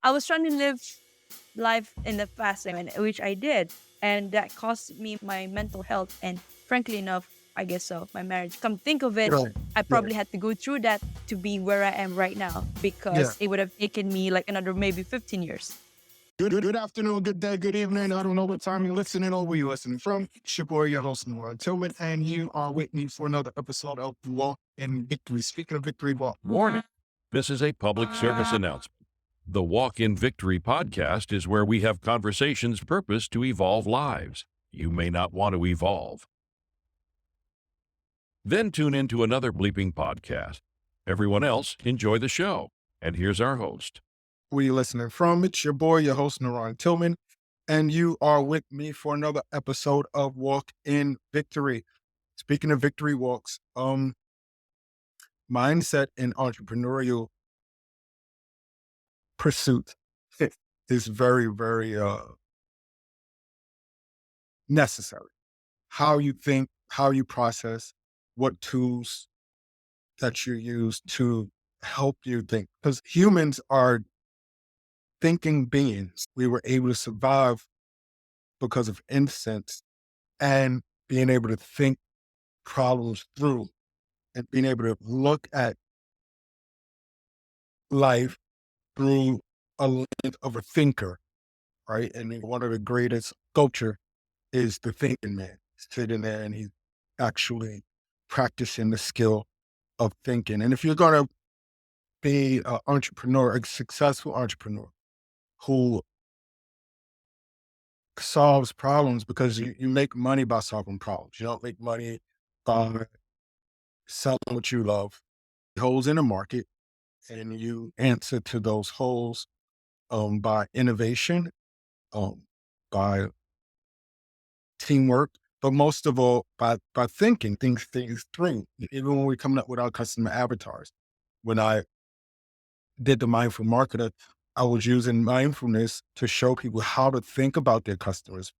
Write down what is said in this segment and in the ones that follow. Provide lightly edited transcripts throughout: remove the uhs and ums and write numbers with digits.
I was trying to live life in the fast lane, which I did. And that cost me my mental health. And frankly enough, I guess so, my marriage. Come think of it, Right. I Yeah. probably had to go through that to be where I am right now Yeah. because it would have taken me like another maybe 15 years. Good afternoon, good day, good evening. I don't know what time you're listening or where you're listening from. It's your boy, your host, Noah Tillman, and you are with me for another episode of Walk in Victory. Speaking of victory, walk. Warning. This is a public service announcement. The Walk in Victory podcast is where we have conversations purpose to evolve lives. You may not want to evolve. Then tune into another bleeping podcast. Everyone else, enjoy the show. And here's our host. Where you listening from? It's your boy, your host, Naran Tillman, and you are with me for another episode of Walk in Victory. Speaking of victory walks, mindset and entrepreneurial pursuit is very, very necessary. How you think, how you process, what tools that you use to help you think. Because humans are thinking beings. We were able to survive because of instinct and being able to think problems through and being able to look at life through a lens of a thinker, right? And then one of the greatest sculpture is the thinking man. He's sitting there and he's actually practicing the skill of thinking. And if you're going to be an entrepreneur, a successful entrepreneur who solves problems, because you make money by solving problems. You don't make money by selling what you love. Holes in the market, and you answer to those holes by innovation, um, by teamwork, but most of all by thinking things through. Even when we're coming up with our customer avatars, when I did the mindful marketer, I was using mindfulness to show people how to think about their customers'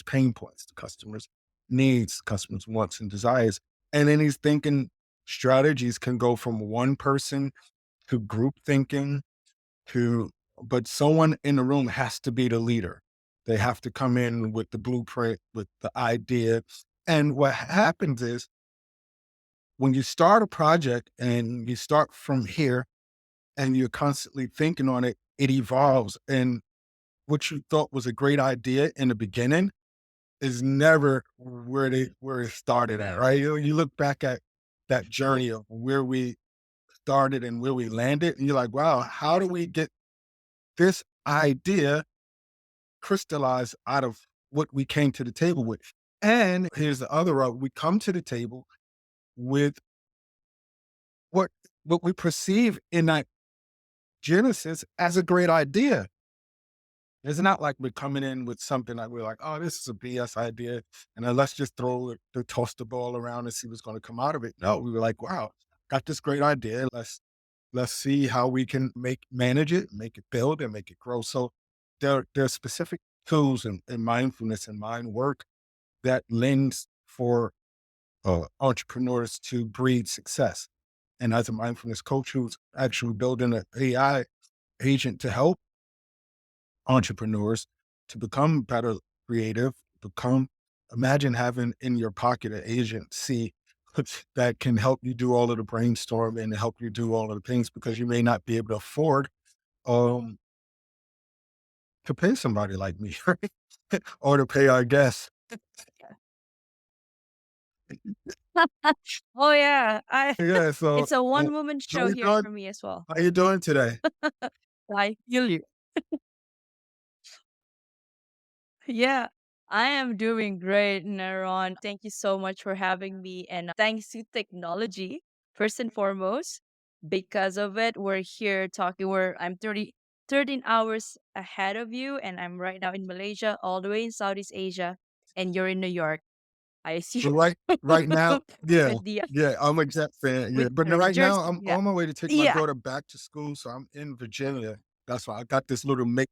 pain points, the customers' needs, customers' wants and desires. And then these thinking strategies can go from one person to group thinking to, but someone in the room has to be the leader. They have to come in with the blueprint, with the idea. And what happens is when you start a project and you start from here and you're constantly thinking on it, it evolves. And what you thought was a great idea in the beginning is never where it started at, right? You look back at that journey of where we started and where we landed, and you're like, wow, how do we get this idea crystallized out of what we came to the table with? And here's the other route. We come to the table with what what we perceive in that Genesis as a great idea. It's not like we're coming in with something that we're like, oh, this is a BS idea. And then let's just throw the toaster ball around and see what's going to come out of it. No, we were like, wow, got this great idea. Let's see how we can manage it, make it build and make it grow. So there are specific tools in mindfulness and mind work that lends for entrepreneurs to breed success. And as a mindfulness coach who's actually building an AI agent to help entrepreneurs to become better creative, imagine having in your pocket an agency that can help you do all of the brainstorming and help you do all of the things, because you may not be able to afford um, to pay somebody like me, right? Or to pay our guests. Oh yeah, I Yeah. So it's a uh, one woman how show you here doing? for me as well. How you doing today? I feel you. Yeah, I am doing great, Naron. Thank you so much for having me. And thanks to technology, first and foremost, because of it, we're here talking. I'm 13 hours ahead of you, and I'm right now in Malaysia, all the way in Southeast Asia, and you're in New York. I assume So right now, yeah, with the yeah, I'm a Jet fan. Yeah, with but New right now Jersey. I'm Yeah, on my way to take my yeah. daughter back to school. So I'm in Virginia. That's why I got this little makeshift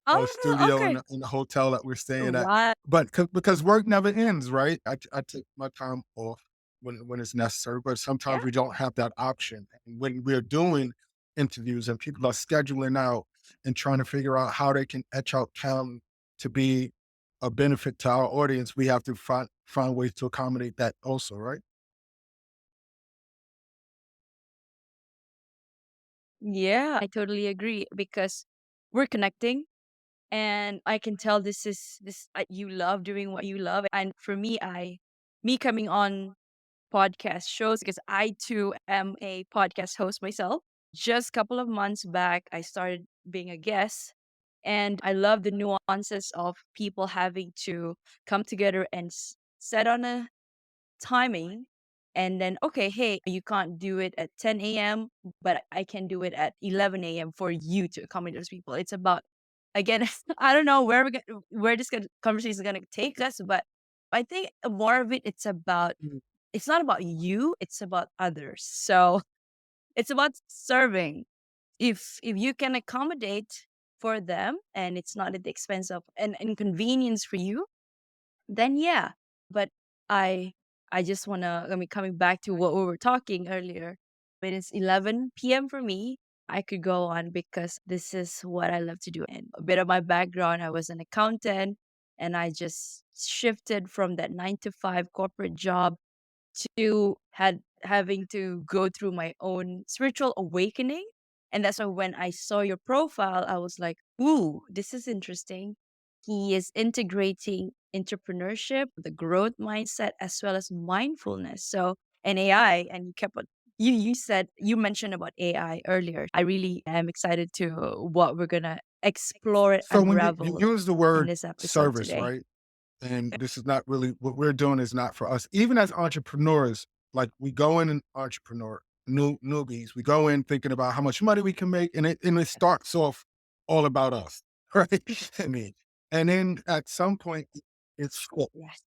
Oh, studio okay. in the hotel that we're staying at. Right. But because work never ends, right? I take my time off when it's necessary, but Yeah. sometimes we don't have that option. And when we're doing interviews and people are scheduling out and trying to figure out how they can etch out talent to be a benefit to our audience, we have to find ways to accommodate that also, right? Yeah, I totally agree because we're connecting and I can tell this you love doing what you love. And for me, me coming on podcast shows because I too am a podcast host myself. Just a couple of months back, I started being a guest, and I love the nuances of people having to come together and set on a timing and then okay, hey, you can't do it at 10 a.m., but I can do it at 11 a.m. for you to accommodate those people. It's about again, I don't know where this conversation is gonna take us, but I think more of it's about Mm. it's not about you, it's about others. So it's about serving. If you can accommodate for them and it's not at the expense of an inconvenience for you, then yeah. But I I just wanna I mean, coming back to what we were talking earlier, when it's 11 p.m. for me, I could go on because this is what I love to do. And a bit of my background, I was an accountant and I just shifted from that 9 to 5 corporate job to having to go through my own spiritual awakening. And that's why when I saw your profile, I was like, ooh, this is interesting. He is integrating entrepreneurship, the growth mindset, as well as mindfulness. So, and AI, and you kept on, you said, you mentioned about AI earlier. I really am excited to what we're going to explore and So when you unravel use the in word this episode service, today. right? And this is not really what we're doing is not for us. Even as entrepreneurs, like we go in an entrepreneur, newbies, we go in thinking about how much money we can make, and it starts off all about us, right? I mean, and then at some point, it's Yes.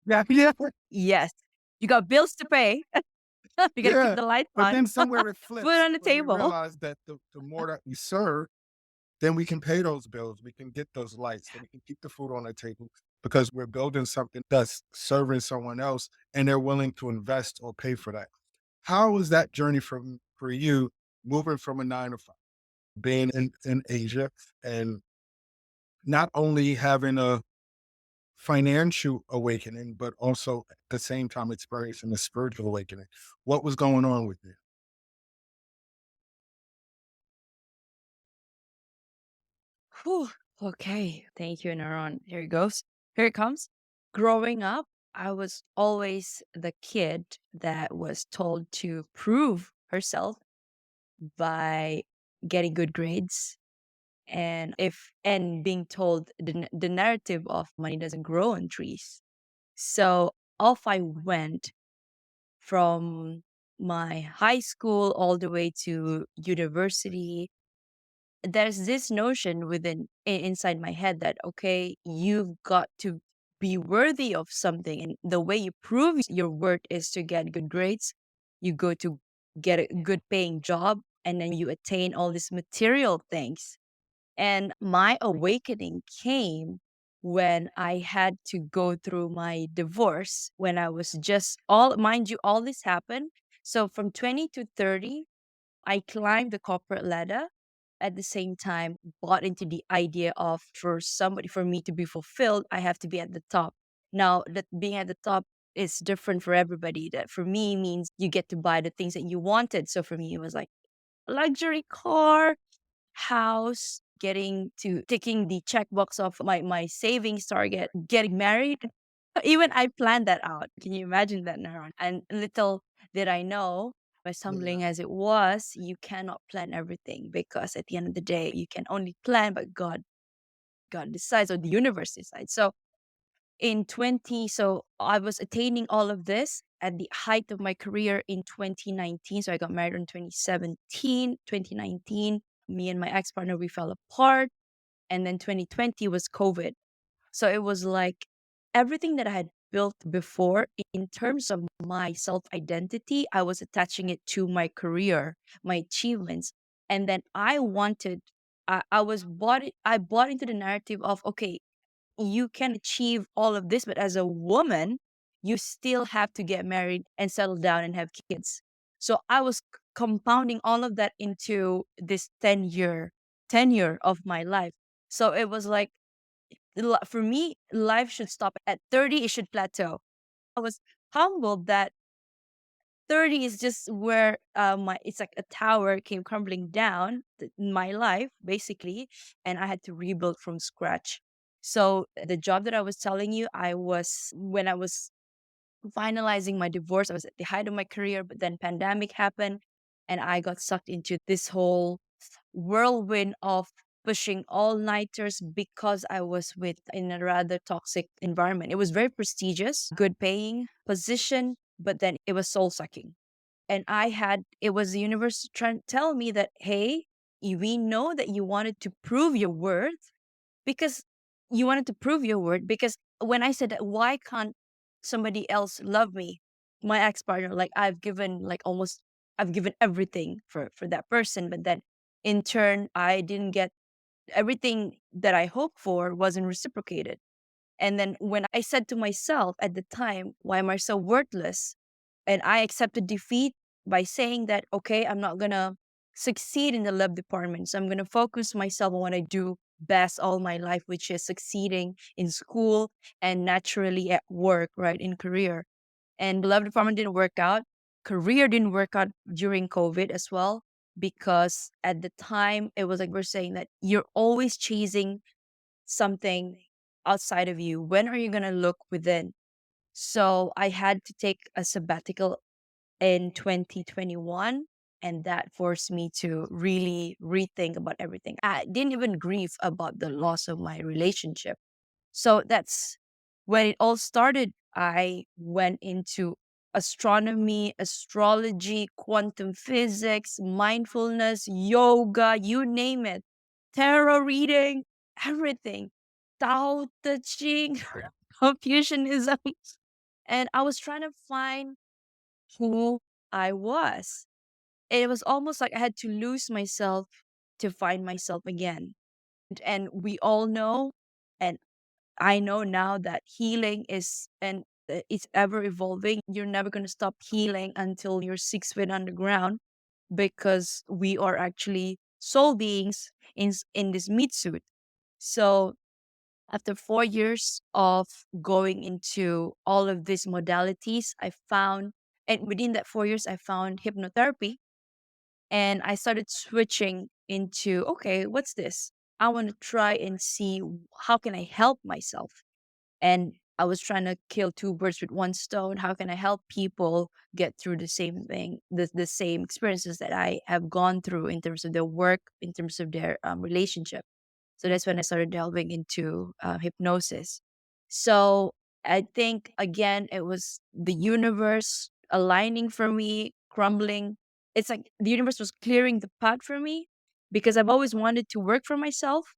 yeah, yeah, Yes. You got bills to pay. You gotta keep yeah. the lights But on, then somewhere it food flips on the when we table. realize that the more that we serve, then we can pay those bills. We can get those lights. Then we can keep the food on the table because we're building something that's serving someone else and they're willing to invest or pay for that. How was that journey for you moving from a 9 to 5, being in Asia and not only having a financial awakening, but also at the same time experiencing a spiritual awakening? What was going on with you? Whew. Okay. Thank you, Naron. Here it goes. Here it comes. Growing up, I was always the kid that was told to prove herself by getting good grades and being told the narrative of money doesn't grow on trees. So off I went from my high school all the way to university. There's this notion inside my head that okay, you've got to be worthy of something, and the way you prove your worth is to get good grades. You go to get a good paying job, and then you attain all these material things. And my awakening came when I had to go through my divorce when I was just all mind you, all this happened. So from 20 to 30, I climbed the corporate ladder. At the same time, bought into the idea of for me to be fulfilled, I have to be at the top. Now, that being at the top is different for everybody. That for me means you get to buy the things that you wanted. So for me, it was like luxury car, house, getting to ticking the checkbox of my savings target, getting married. Even I planned that out. Can you imagine that, Naran? And little did I know, as Yeah. humbling as it was, you cannot plan everything because at the end of the day, you can only plan, but God decides or the universe decides. So in 20, so I was attaining all of this at the height of my career in 2019. So I got married in 2017, 2019. Me and my ex-partner, we fell apart. And then 2020 was COVID. So it was like everything that I had built before in terms of my self identity, I was attaching it to my career, my achievements. And then I bought into the narrative of, okay, you can achieve all of this, but as a woman, you still have to get married and settle down and have kids. So I was compounding all of that into this 10-year tenure of my life. So it was like, for me, life should stop at 30, it should plateau. I was humbled that 30 is just where my it's like a tower came crumbling down in my life, basically, and I had to rebuild from scratch. So the job that I was telling you, I was when I was finalizing my divorce, I was at the height of my career, but then pandemic happened and I got sucked into this whole whirlwind of pushing all-nighters because I was with in a rather toxic environment. It was very prestigious, good paying position, but then it was soul sucking. And it was the universe trying to tell me that, hey, we know that you wanted to prove your worth because because when I said that, why can't somebody else love me? My ex partner, like I've given everything for that person, but then in turn, I didn't get everything that I hoped for wasn't reciprocated. And then when I said to myself at the time, why am I so worthless? And I accepted defeat by saying that, okay, I'm not going to succeed in the love department. So I'm going to focus myself on what I do best all my life, which is succeeding in school and naturally at work, right? In career. And the love department didn't work out. Career didn't work out during COVID as well, because at the time it was like we're saying that you're always chasing something outside of you. When are you going to look within? So I had to take a sabbatical in 2021, and that forced me to really rethink about everything. I didn't even grieve about the loss of my relationship. So that's when it all started. I went into astronomy, astrology, quantum physics, mindfulness, yoga, you name it, tarot reading, everything, Tao Te Ching, Confucianism. And I was trying to find who I was. It was almost like I had to lose myself to find myself again. And we all know, and I know now that healing is and it's ever evolving. You're never going to stop healing until you're 6 feet underground, because we are actually soul beings in this meat suit. So after 4 years of going into all of these modalities, and within that 4 years, I found hypnotherapy, and I started switching into, okay, what's this? I want to try and see how can I help myself. And I was trying to kill two birds with one stone. How can I help people get through the same thing, the same experiences that I have gone through in terms of their work, in terms of their relationship? So that's when I started delving into hypnosis. So I think, again, it was the universe aligning for me, crumbling. It's like the universe was clearing the path for me, because I've always wanted to work for myself.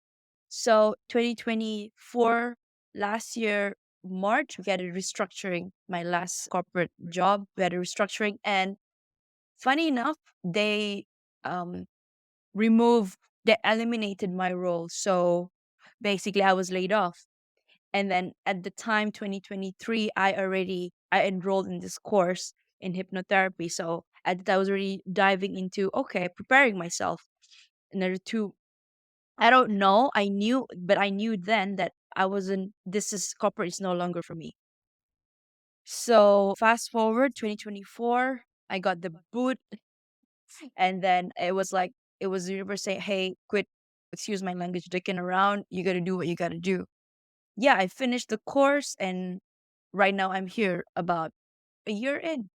So 2024, last year, March, we had a restructuring. My last corporate job, we had a restructuring. And funny enough, um, removed, they eliminated my role. So basically, I was laid off. And then at the time, 2023, I enrolled in this course in hypnotherapy. So I was already diving into, okay, preparing myself in order to, I don't know. I knew then that I wasn't, this is corporate is no longer for me. So fast forward 2024, I got the boot. And then it was the universe saying, hey, quit, excuse my language, dicking around. You got to do what you got to do. Yeah, I finished the course, and right now I'm here about a year in,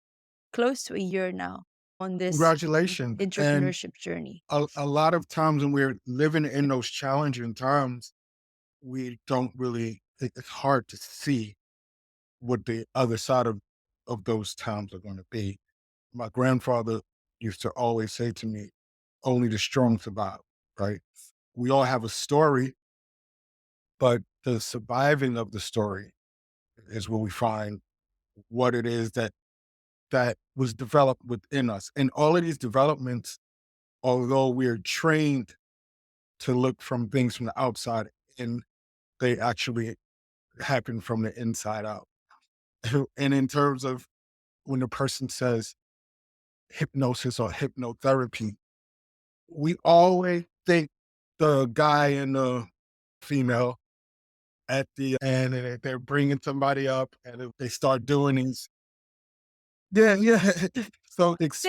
close to a year now on this Congratulations. And entrepreneurship journey. a lot of times when we're living in those challenging times, we don't really, it's hard to see what the other side of those times are going to be. My grandfather used to always say to me, only the strong survive, right? We all have a story, but the surviving of the story is where we find what it is that was developed within us. And all of these developments, although we're trained to look from things from the outside in, they actually happen from the inside out. And in terms of when the person says, hypnosis or hypnotherapy, we always think the guy and the female at the end, and they're bringing somebody up, and if they start doing these, yeah, yeah. So Six.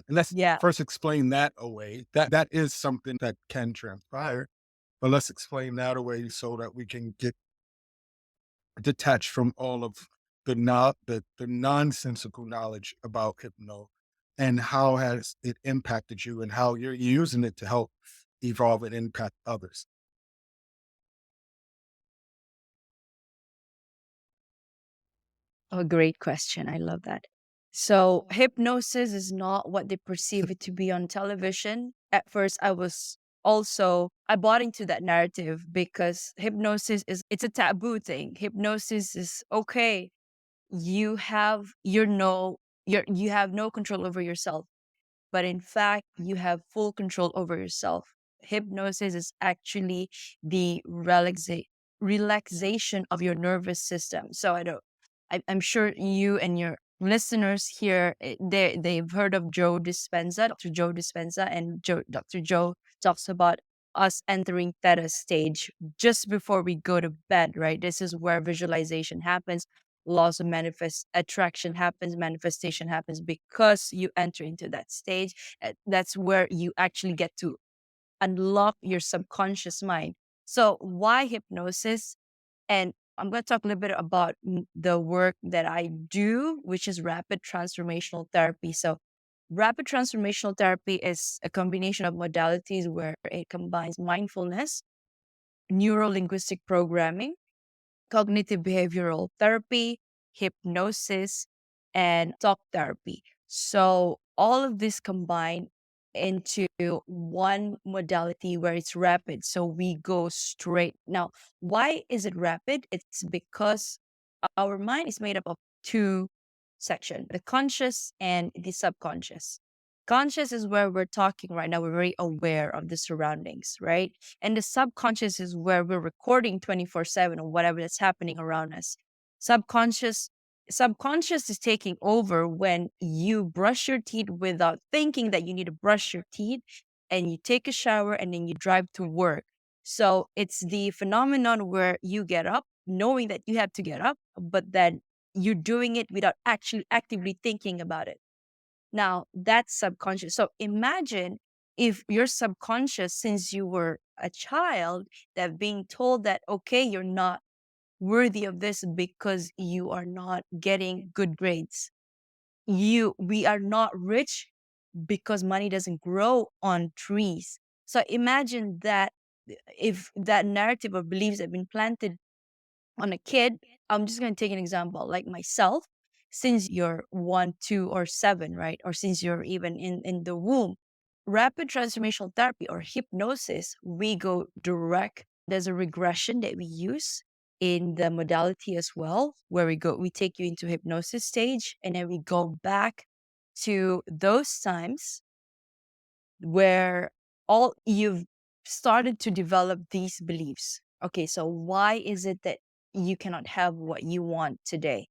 let's Yeah. first explain that away. That is something that can transpire, but let's explain that away so that we can get detached from all of the nonsensical knowledge about hypno and how has it impacted you and how you're using it to help evolve and impact others. A great question. I love that. So, hypnosis is not what they perceive it to be on television. At first, I bought into that narrative because hypnosis it's a taboo thing. Hypnosis is okay. You have no control over yourself, but in fact, you have full control over yourself. Hypnosis is actually the relaxation of your nervous system. So I'm sure you and your listeners here, they've heard of Joe Dispenza, Dr. Joe Dispenza, and Dr. Joe talks about us entering theta stage just before we go to bed, right? This is where visualization happens, laws of manifest attraction happens, manifestation happens because you enter into that stage. That's where you actually get to unlock your subconscious mind. So why hypnosis? And I'm going to talk a little bit about the work that I do, which is rapid transformational therapy. So rapid transformational therapy is a combination of modalities where it combines mindfulness, neuro linguistic programming, cognitive behavioral therapy, hypnosis, and talk therapy. So all of this combined into one modality where it's rapid. So we go straight. Now, why is it rapid? It's because our mind is made up of two sections, the conscious and the subconscious. Conscious is where we're talking right now. We're very aware of the surroundings, right? And the subconscious is where we're recording 24/7 or whatever that's happening around us. Subconscious subconscious is taking over when you brush your teeth without thinking that you need to brush your teeth, and you take a shower and then you drive to work. So it's the phenomenon where you get up knowing that you have to get up, but then you're doing it without actually actively thinking about it. Now, that's subconscious. So imagine if your subconscious, since you were a child, that being told that, okay, you're not worthy of this because you are not getting good grades. We are not rich because money doesn't grow on trees. So imagine that if that narrative or beliefs have been planted on a kid, I'm just going to take an example like myself. Since you're 1, 2, or 7, right? Or since you're even in the womb, rapid transformational therapy or hypnosis, we go direct. There's a regression that we use in the modality as well, where we take you into hypnosis stage and then we go back to those times where all you've started to develop these beliefs. Okay, so why is it that you cannot have what you want today?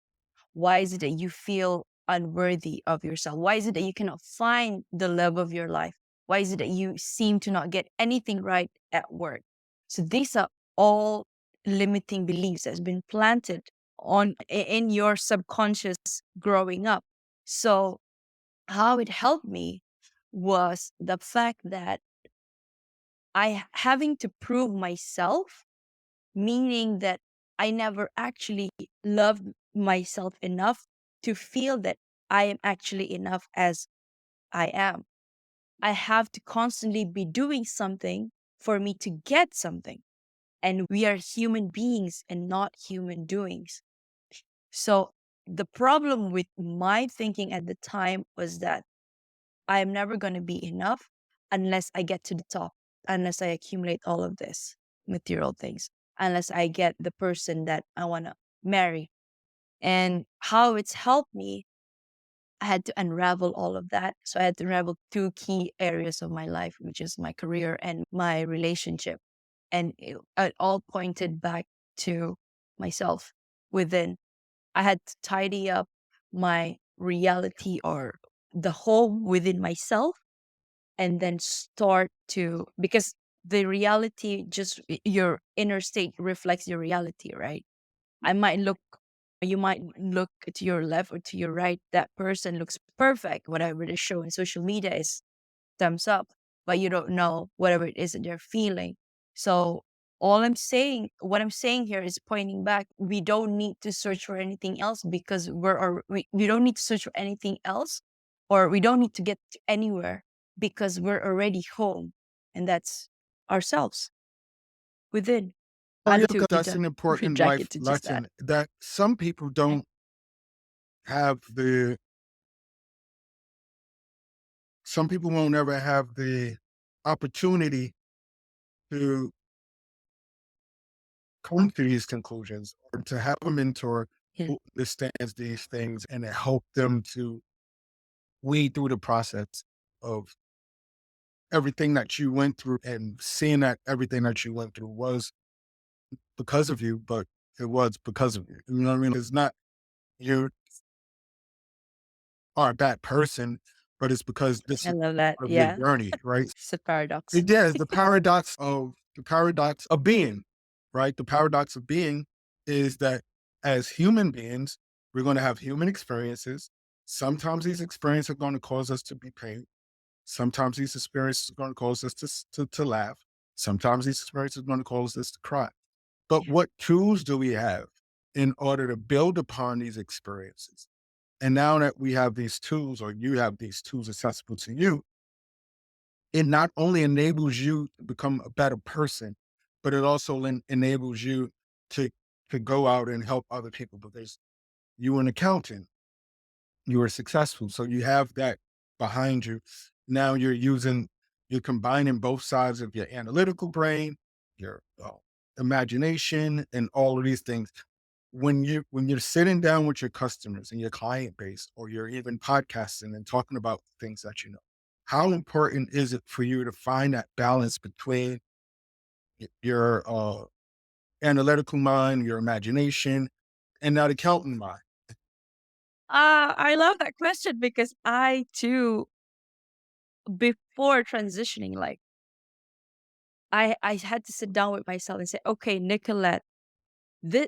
Why is it that you feel unworthy of yourself? Why is it that you cannot find the love of your life? Why is it that you seem to not get anything right at work? So these are all limiting beliefs that's been planted in your subconscious growing up. So how it helped me was the fact that having to prove myself, meaning that I never actually loved myself enough to feel that I am actually enough as I am. I have to constantly be doing something for me to get something. And we are human beings and not human doings. So the problem with my thinking at the time was that I am never going to be enough unless I get to the top, unless I accumulate all of this material things, unless I get the person that I want to marry. And how it's helped me, I had to unravel all of that. So I had to unravel two key areas of my life, which is my career and my relationship. And it all pointed back to myself within. I had to tidy up my reality or the home within myself, and then start to, because the reality, just your inner state reflects your reality, right? I might look, you might look to your left or to your right, that person looks perfect. Whatever they show in social media is thumbs up, but you don't know whatever it is that they're feeling. So what I'm saying here is pointing back. We don't need to search for anything else because we don't need to search for anything else, or we don't need to get to anywhere because we're already home, and that's ourselves within. Oh, yeah, To because that's an important retract life it to just that. lesson that some people don't have the, some people won't ever have the opportunity to come to these conclusions or to have a mentor Yeah. who understands these things and to help them to weed through the process of everything that you went through and seeing that everything that you went through was because of you, but it was because of you. You know what I mean? It's not you are a bad person, but it's because this I is love that. part of your Yeah. journey, right? It's a paradox. It is the paradox of being, right? The paradox of being is that as human beings, we're going to have human experiences. Sometimes these experiences are going to cause us to be pain. Sometimes these experiences are going to cause us to laugh. Sometimes these experiences are going to cause us to cry. But Yeah. what tools do we have in order to build upon these experiences? And now that we have these tools, or you have these tools accessible to you, it not only enables you to become a better person, but it also enables you to go out and help other people because you an accountant, you were successful. So you have that behind you. Now you're combining both sides of your analytical brain, your imagination, and all of these things. When you're sitting down with your customers and your client base, or you're even podcasting and talking about things that you know, how important is it for you to find that balance between your analytical mind, your imagination, and that accountant mind? I love that question because I too, before transitioning, like I had to sit down with myself and say, okay, Nicolette, this,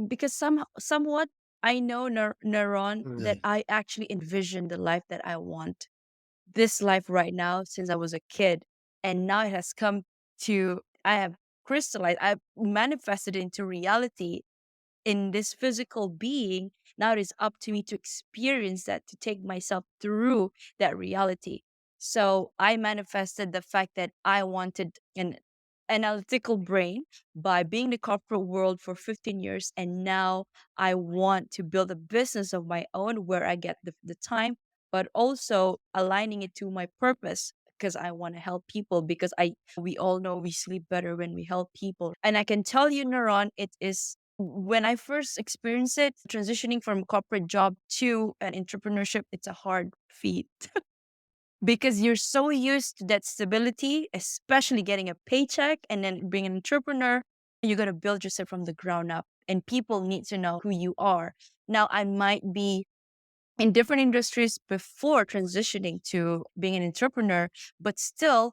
because somewhat I know Neuron that Mm. I actually envision the life that I want. This life right now since I was a kid, and now it has come to, I have crystallized, I've manifested into reality in this physical being. Now it is up to me to experience that, to take myself through that reality. So I manifested the fact that I wanted an analytical brain by being in the corporate world for 15 years. And now I want to build a business of my own where I get the time, but also aligning it to my purpose because I want to help people, because we all know we sleep better when we help people. And I can tell you, Neuron, it is, when I first experienced it, transitioning from corporate job to an entrepreneurship, it's a hard feat because you're so used to that stability, especially getting a paycheck, and then being an entrepreneur, you're going to build yourself from the ground up, and people need to know who you are. Now, I might be in different industries before transitioning to being an entrepreneur, but still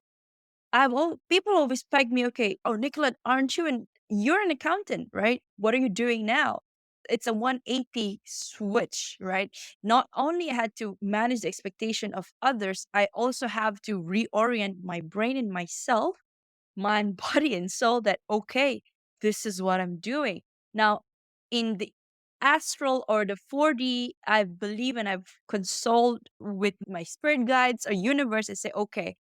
people always peg me, okay, oh, Nicolette, aren't you you're an accountant, right? What are you doing now? It's a 180 switch, right? Not only I had to manage the expectation of others, I also have to reorient my brain and myself, mind, body, and soul that, okay, this is what I'm doing. Now, in the astral or the 4D, I believe and I've consulted with my spirit guides or universe and say, okay,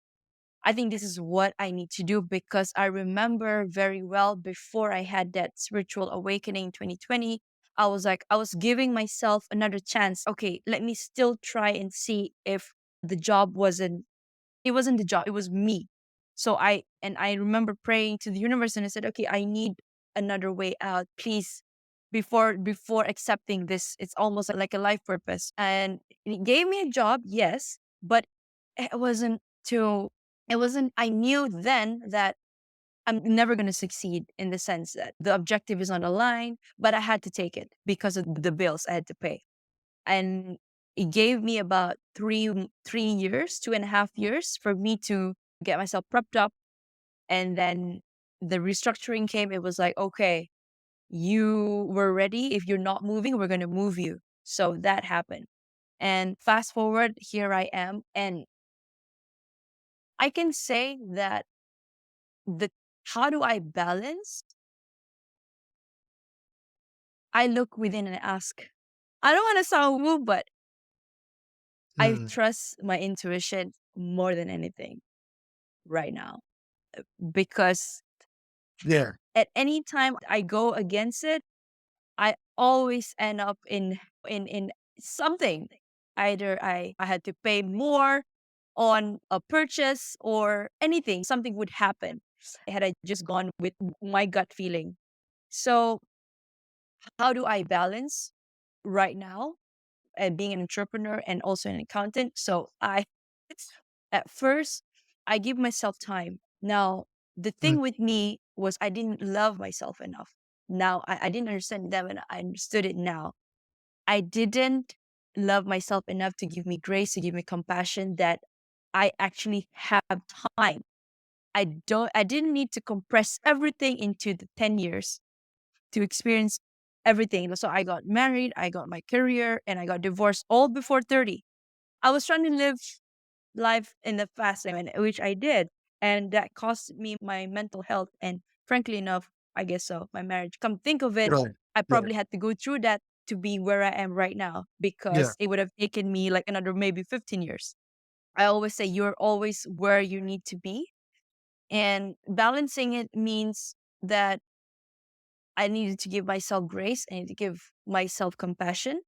I think this is what I need to do, because I remember very well before I had that spiritual awakening in 2020, I was like, I was giving myself another chance. Okay, let me still try and see if the job it wasn't the job, it was me. So I remember praying to the universe and I said, okay, I need another way out, please. Before accepting this, it's almost like a life purpose. And it gave me a job, yes, but it wasn't to I knew then that I'm never going to succeed, in the sense that the objective is on the line, but I had to take it because of the bills I had to pay. And it gave me about 3 years, 2.5 years for me to get myself prepped up. And then the restructuring came. It was like, okay, you were ready. If you're not moving, we're going to move you. So that happened. And fast forward, here I am. And I can say that the how do I balance? I look within and ask. I don't want to sound woo, but I Mm. trust my intuition more than anything right now, because Yeah. at any time I go against it, I always end up in something. Either I had to pay more on a purchase or anything, something would happen had I just gone with my gut feeling. So how do I balance right now and being an entrepreneur and also an accountant? So I at first I give myself time. Now the Mm. thing with me was I didn't love myself enough. Now I didn't understand that when I understood it now. I didn't love myself enough to give me grace, to give me compassion that I actually have time. I didn't need to compress everything into the 10 years to experience everything. So I got married, I got my career, and I got divorced all before 30. I was trying to live life in the fast lane, which I did. And that cost me my mental health. And frankly enough, I guess so, my marriage. Come think of it, Right. I Yeah. probably had to go through that to be where I am right now, Yeah. because it would have taken me like another maybe 15 years. I always say you're always where you need to be. And balancing it means that I needed to give myself grace. I need to give myself compassion.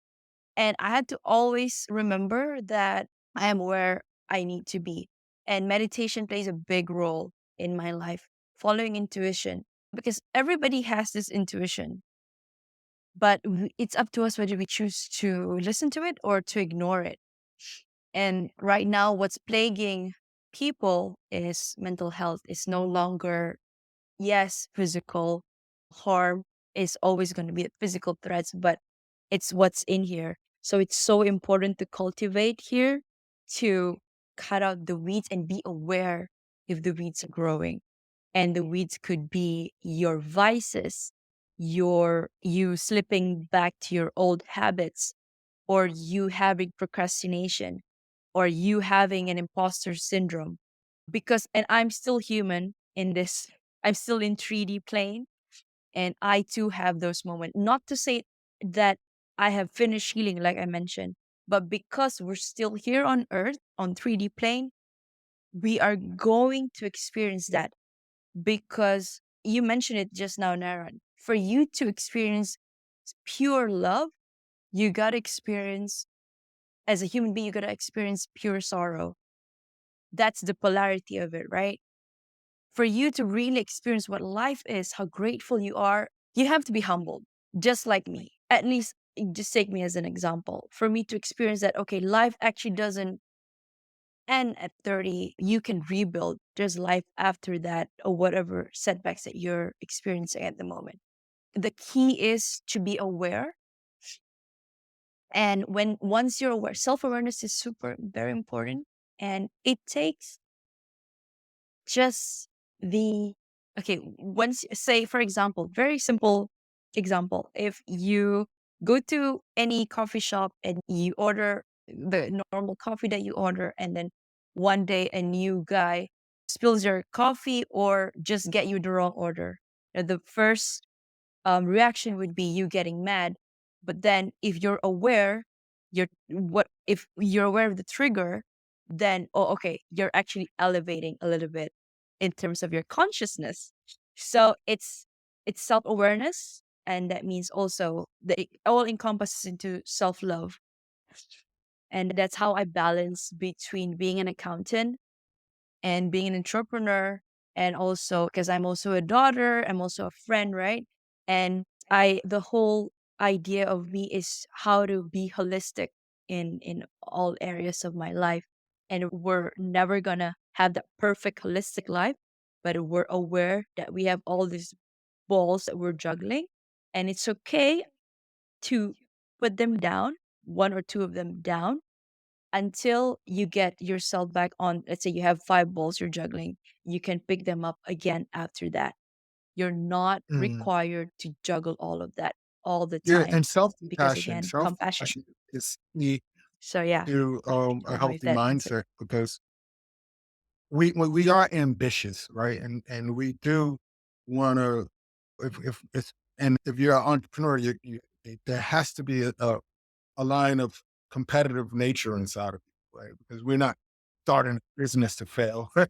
And I had to always remember that I am where I need to be. And meditation plays a big role in my life, following intuition, because everybody has this intuition, but it's up to us whether we choose to listen to it or to ignore it. And right now, what's plaguing people is mental health. It's no longer, yes, physical harm is always going to be physical threats, but it's what's in here. So it's so important to cultivate here, to cut out the weeds and be aware if the weeds are growing. And the weeds could be your vices, you slipping back to your old habits, or you having procrastination, or you having an imposter syndrome. Because, and I'm still human in this, I'm still in 3D plane, and I too have those moments. Not to say that I have finished healing, like I mentioned, but because we're still here on earth on 3D plane, we are going to experience that. Because you mentioned it just now, Naran. For you to experience pure love, you got to experience, as a human being, you got to experience pure sorrow. That's the polarity of it, right? For you to really experience what life is, how grateful you are, you have to be humbled, just like me. At least, just take me as an example. For me to experience that, okay, life actually doesn't end at 30. You can rebuild. There's life after that, or whatever setbacks that you're experiencing at the moment. The key is to be aware. And once you're aware, self awareness is super, very important. And it takes just the okay, once, say for example, very simple example, if you go to any coffee shop and you order the normal coffee that you order, and then one day a new guy spills your coffee or just get you the wrong order, the first reaction would be you getting mad. But then if you're aware, if you're aware of the trigger, then, oh, okay, you're actually elevating a little bit in terms of your consciousness. So it's self-awareness, and that means also that it all encompasses into self-love. And that's how I balance between being an accountant and being an entrepreneur. And also because I'm also a daughter, I'm also a friend, right? And the whole idea of me is how to be holistic in all areas of my life. And we're never gonna have that perfect holistic life, but we're aware that we have all these balls that we're juggling, and it's okay to put them down, one or two of them down until you get yourself back on. Let's say you have 5 balls you're juggling, you can pick them up again after that. You're not Mm. required to juggle all of that all the Yeah, time and because, self-compassion. again, compassion. Self-compassion is key So yeah, to I a don't know if healthy that answered. mindset because we are ambitious, right? And we do want to if it's and if you're an entrepreneur, there has to be a line of competitive nature inside of you, right? Because we're not starting a business to fail, right?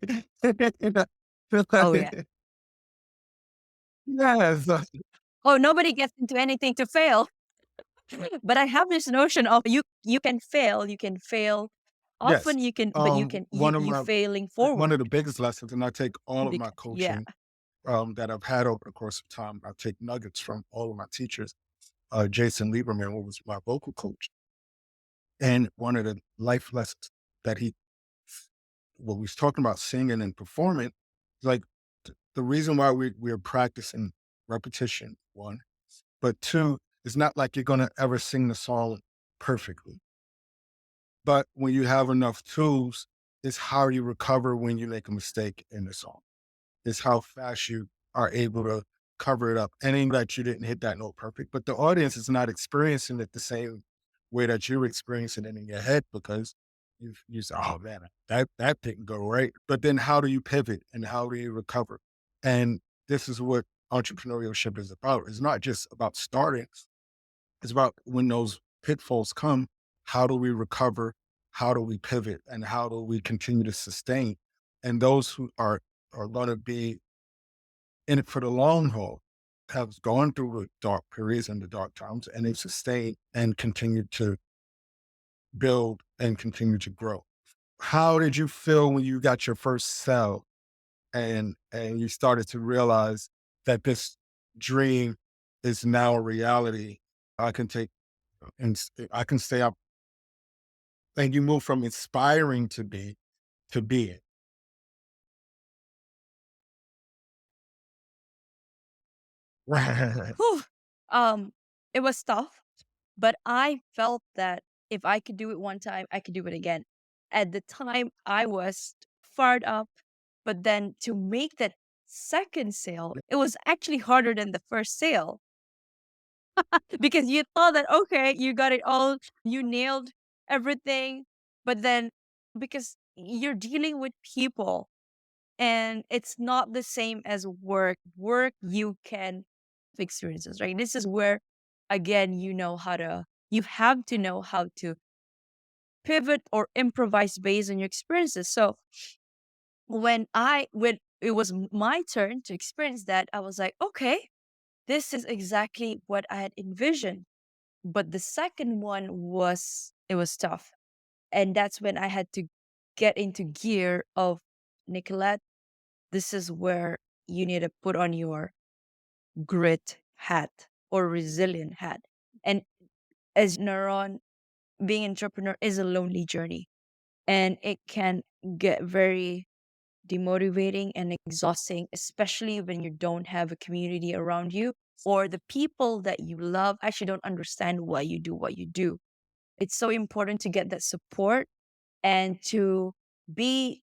Oh yeah. Yes, Oh, nobody gets into anything to fail. But I have this notion of you can fail, you can fail. yes. Often you can, but you can One of you my failing one of forward. the biggest lessons, and I take all of my Yeah. coaching that I've had over the course of time. I take nuggets from all of my teachers. Jason Lieberman, who was my vocal coach, and one of the life lessons that he, when we was talking about singing and performing, like the reason why we're practicing repetition, one, but two, it's not like you're gonna ever sing the song perfectly. But when you have enough tools, it's how you recover when you make a mistake in the song. It's how fast you are able to cover it up. And ain't that you didn't hit that note perfect, but the audience is not experiencing it the same way that you're experiencing it in your head because you say, oh man, that didn't go right. But then how do you pivot and how do you recover? And this is what entrepreneurship is about. It's not just about starting, it's about when those pitfalls come, how do we recover? How do we pivot? And how do we continue to sustain? And those who are going to be in it for the long haul have gone through the dark periods and the dark times, and they've sustained and continued to build and continue to grow. How did you feel when you got your first sale and you started to realize that this dream is now a reality? I can take I can stay up and you move from inspiring to being. Right. Whew. Um, it was tough, but I felt that if I could do it one time, I could do it again. At the time, I was fired up, but then to make that second sale, it was actually harder than the first sale because you thought that, okay, you got it all, you nailed everything, but then because you're dealing with people and it's not the same as work. Work, you can have experiences, right? This is where, again, you have to know how to pivot or improvise based on your experiences. So when it was my turn to experience that, I was like, okay, this is exactly what I had envisioned. But the second one it was tough. And that's when I had to get into gear of, Nicolette, this is where you need to put on your grit hat or resilient hat. And as Neuron, being entrepreneur is a lonely journey and it can get very demotivating and exhausting, especially when you don't have a community around you or the people that you love actually don't understand why you do what you do. It's so important to get that support and to be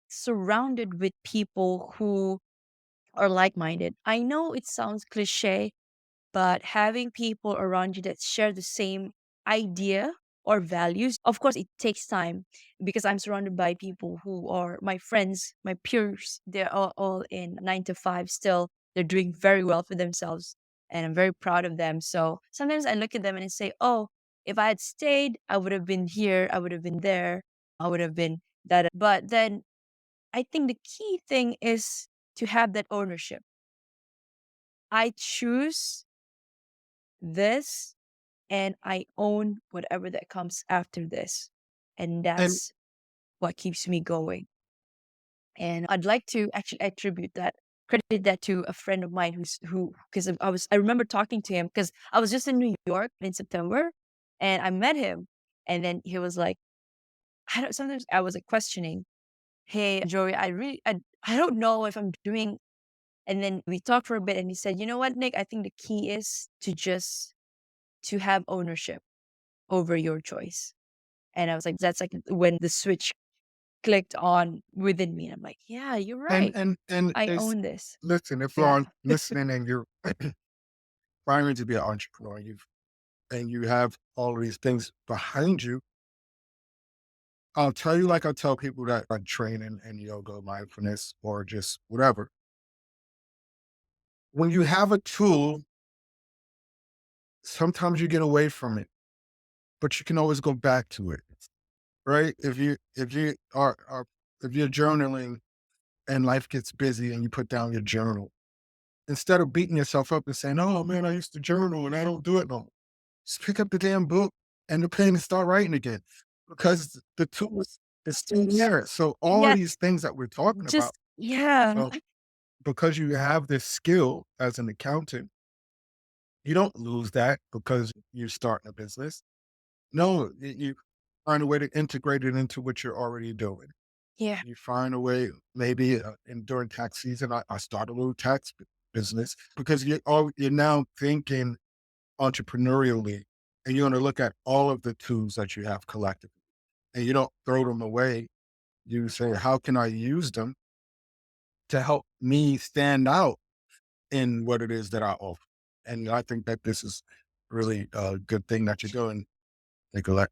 surrounded with people who are like minded. I know it sounds cliche, but having people around you that share the same idea or values, of course, it takes time because I'm surrounded by people who are my friends, my peers. They're all in 9 to 5 still. They're doing very well for themselves, and I'm very proud of them. So sometimes I look at them and I say, oh, if I had stayed, I would have been here, I would have been there, I would have been that. But then I think the key thing is to have that ownership. I choose this and I own whatever that comes after this. And And that's what keeps me going. And I'd like to actually credit that to a friend of mine because I remember talking to him because I was just in New York in September and I met him. And then he was like, sometimes I was like questioning, hey, Joey, I don't know if I'm doing. And then we talked for a bit and he said, you know what, Nick, I think the key is to have ownership over your choice. And I was like, that's like when the switch clicked on within me. And I'm like, yeah, you're right. And I it's own this. listen, if Yeah. you're listening and you're trying to be an entrepreneur, and you have all of these things behind you, I'll tell you like I tell people that are training in yoga, mindfulness, or just whatever. When you have a tool, sometimes you get away from it, but you can always go back to it, right? If you are if you're journaling and life gets busy and you put down your journal, instead of beating yourself up and saying, "Oh man, I used to journal and I don't do it no more," just pick up the damn book and the pen and start writing again, because the tool is still there. So all of Yeah. these things that we're talking about, Just, yeah. so because you have this skill as an accountant, you don't lose that because you're starting a business. No, you find a way to integrate it into what you're already doing. Yeah. You find a way, maybe and during tax season, I start a little business, because you're now thinking entrepreneurially, and you're going to look at all of the tools that you have collectively, and you don't throw them away. You say, how can I use them to help me stand out in what it is that I offer? And I think that this is really a good thing that you're doing, Nicolette.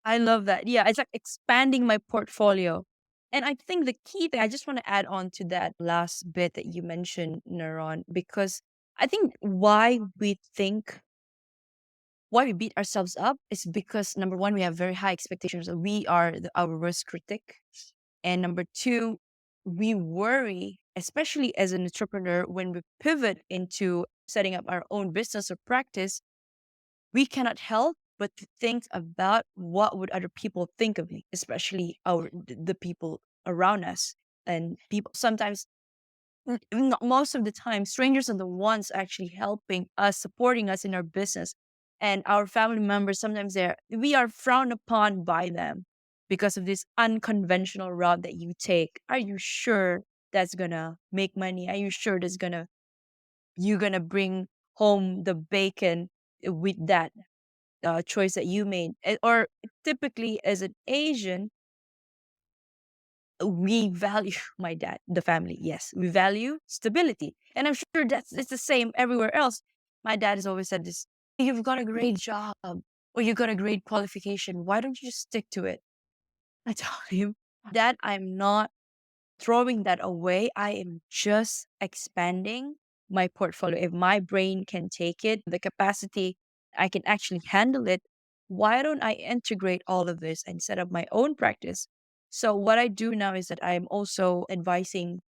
I love that. Yeah, it's like expanding my portfolio. And I think the key thing, I just want to add on to that last bit that you mentioned, Neuron, because I think why we beat ourselves up is because number one, we have very high expectations. We are our worst critic. And number two, we worry, especially as an entrepreneur, when we pivot into setting up our own business or practice, we cannot help but to think about what would other people think of me, especially the people around us. And people sometimes, most of the time, strangers are the ones actually helping us, supporting us in our business. And our family members, sometimes we are frowned upon by them because of this unconventional route that you take. Are you sure that's gonna make money? Are you sure you're gonna bring home the bacon with that choice that you made? Or typically, as an Asian, we value my dad, the family. Yes, we value stability, and I'm sure it's the same everywhere else. My dad has always said this: "You've got a great job, or you got a great qualification. Why don't you just stick to it?" I told him, "Dad, I'm not throwing that away. I am just expanding my portfolio. If my brain can take it, the capacity, I can actually handle it. Why don't I integrate all of this and set up my own practice?" So, what I do now is that I am also advising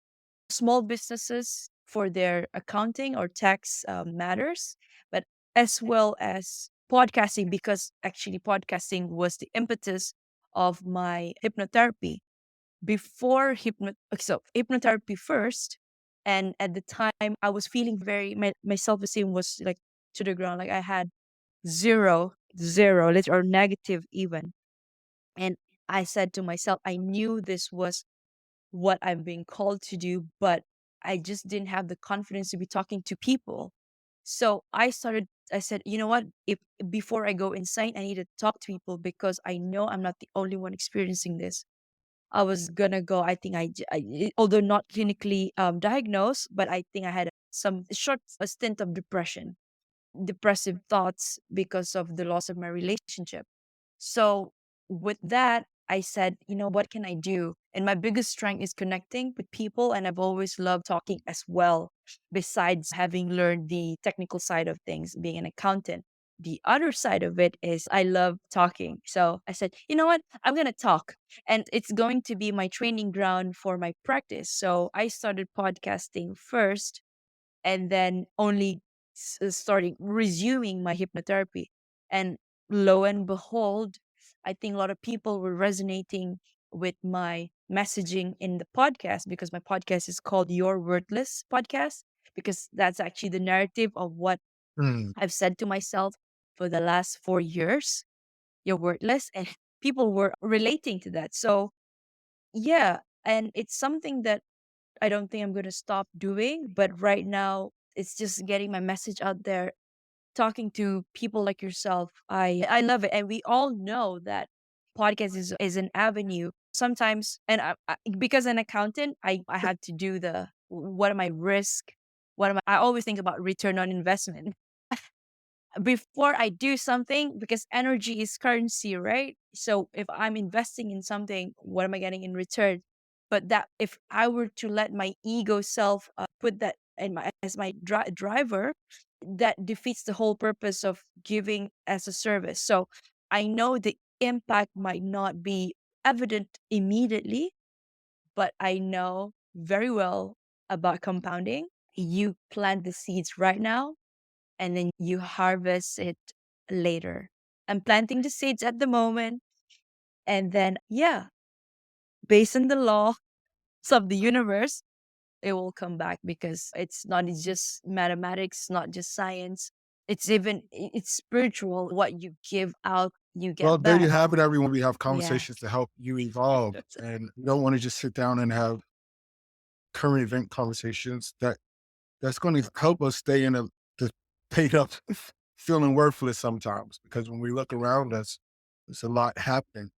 small businesses for their accounting or tax matters, but as well as podcasting, because actually, podcasting was the impetus of my hypnotherapy before so hypnotherapy first. And at the time I was feeling my self-esteem was like to the ground, like I had zero or negative even. And I said to myself, I knew this was what I'm being called to do, but I just didn't have the confidence to be talking to people. So I said, you know what, if before I go insane, I need to talk to people, because I know I'm not the only one experiencing this. I was gonna go. I think although not clinically diagnosed, but I think I had some short a stint of depressive thoughts because of the loss of my relationship. So with that, I said, you know, what can I do? And my biggest strength is connecting with people, and I've always loved talking as well. Besides having learned the technical side of things, being an accountant, the other side of it is I love talking. So I said, you know what? I'm gonna talk, and it's going to be my training ground for my practice. So I started podcasting first, and then only starting resuming my hypnotherapy. And lo and behold, I think a lot of people were resonating with my messaging in the podcast, because my podcast is called Your Worthless Podcast, because that's actually the narrative of what Mm, I've said to myself for the last 4 years. You're worthless. And people were relating to that. So yeah, and it's something that I don't think I'm going to stop doing. But right now, it's just getting my message out there. talking to people like yourself. I love it. And we all know that podcast is an avenue sometimes. And because an accountant, I had to do what am I risk? I always think about return on investment before I do something, because energy is currency, right? So if I'm investing in something, what am I getting in return? But that if I were to let my ego self put that in my as my driver, that defeats the whole purpose of giving as a service. So I know the impact might not be evident immediately, but I know very well about compounding. You plant the seeds right now and then you harvest it later. I'm planting the seeds at the moment. And then, yeah, based on the law of the universe, it will come back, because it's not just mathematics, not just science. It's spiritual. What you give out, you Well, get there you back. have it, everyone. We have Yeah. conversations to help you evolve, and you don't want to just sit down and have current event conversations that's going to help us stay in the state of feeling worthless sometimes, because when we look around us, there's a lot happening.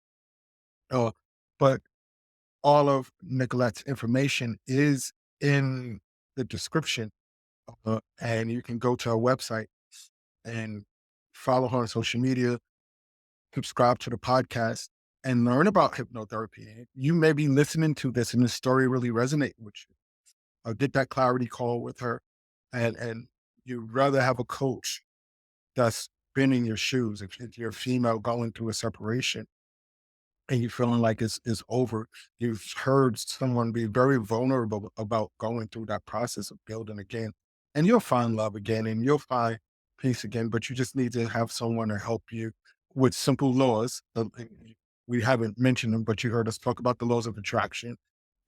Uh, but all of Nicolette's information is in the description, and you can go to our website and follow her on social media, subscribe to the podcast, and learn about hypnotherapy. You may be listening to this and this story really resonate with you. Get that clarity call with her, and you'd rather have a coach that's been in your shoes. If you're a female going through a separation and you're feeling like it's over, you've heard someone be very vulnerable about going through that process of building again. And you'll find love again and you'll find peace again, but you just need to have someone to help you with simple laws. We haven't mentioned them, but you heard us talk about the laws of attraction,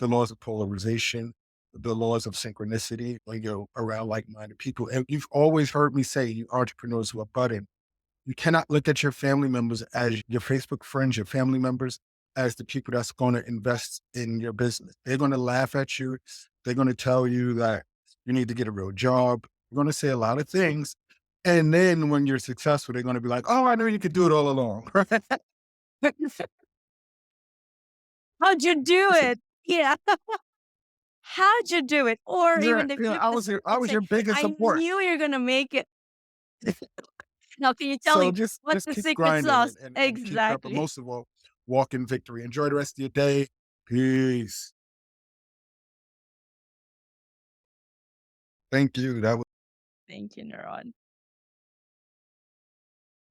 the laws of polarization, the laws of synchronicity when you're around like-minded people. And you've always heard me say, you entrepreneurs who are budding, you cannot look at your family members as your Facebook friends, your family members as the people that's going to invest in your business. They're going to laugh at you. They're going to tell you that you need to get a real job. They're going to say a lot of things. And then when you're successful, they're going to be like, oh, I knew you could do it all along. How'd you do it? Yeah. How'd you do it? Or Yeah, even the yeah, flip the script I and was say, your biggest I support. knew you're gonna make it. Now, can you tell So me what's just the keep secret grinding sauce? and keep up. But Exactly. most of all, walk in victory. Enjoy the rest of your day. Peace. Thank you. That was Thank you, Neuron.